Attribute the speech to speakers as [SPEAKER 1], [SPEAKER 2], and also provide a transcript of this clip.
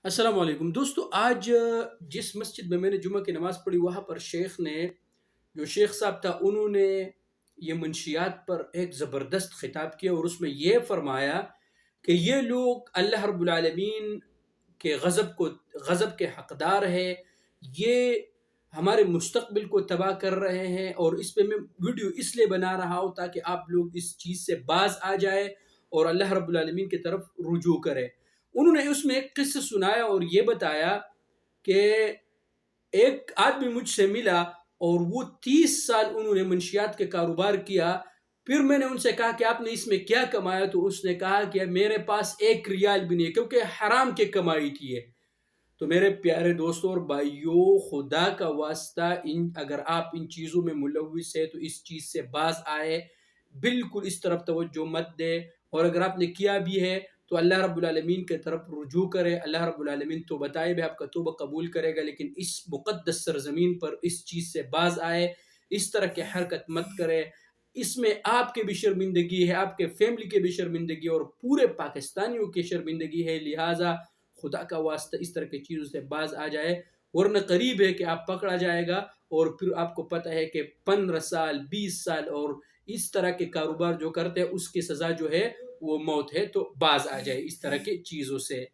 [SPEAKER 1] السلام علیکم دوستو، آج جس مسجد میں نے جمعہ کی نماز پڑھی وہاں پر شیخ نے جو شیخ صاحب تھا انہوں نے یہ منشیات پر ایک زبردست خطاب کیا، اور اس میں یہ فرمایا کہ یہ لوگ اللہ رب العالمین کے غضب کے حقدار ہے، یہ ہمارے مستقبل کو تباہ کر رہے ہیں، اور اس پہ میں ویڈیو اس لیے بنا رہا ہوں تاکہ آپ لوگ اس چیز سے باز آ جائے اور اللہ رب العالمین کی طرف رجوع کرے۔ انہوں نے اس میں ایک قصہ سنایا اور یہ بتایا کہ ایک آدمی مجھ سے ملا اور وہ 30 سال انہوں نے منشیات کے کاروبار کیا۔ پھر میں نے ان سے کہا کہ آپ نے اس میں کیا کمایا؟ تو اس نے کہا کہ میرے پاس 1 ریال بھی نہیں ہے، کیونکہ حرام کی کمائی تھی یہ۔ تو میرے پیارے دوستوں اور بھائیوں، خدا کا واسطہ اگر آپ ان چیزوں میں ملوث ہے تو اس چیز سے باز آئے، بالکل اس طرف توجہ مت دے، اور اگر آپ نے کیا بھی ہے تو اللہ رب العالمین کی طرف رجوع کرے۔ اللہ رب العالمین تو بتائے بھی آپ کا توبہ قبول کرے گا، لیکن اس مقدس سرزمین پر اس چیز سے باز آئے، اس طرح کی حرکت مت کرے۔ اس میں آپ کے بھی شرمندگی ہے، آپ کے فیملی کے بھی شرمندگی، اور پورے پاکستانیوں کی شرمندگی ہے۔ لہٰذا خدا کا واسطہ اس طرح کی چیزوں سے باز آ جائے، ورنہ قریب ہے کہ آپ پکڑا جائے گا، اور پھر آپ کو پتہ ہے کہ 15 سال 20 سال اور اس طرح کے کاروبار جو کرتے ہیں اس کی سزا جو ہے وہ موت ہے۔ تو باز آ جائے اس طرح کی چیزوں سے۔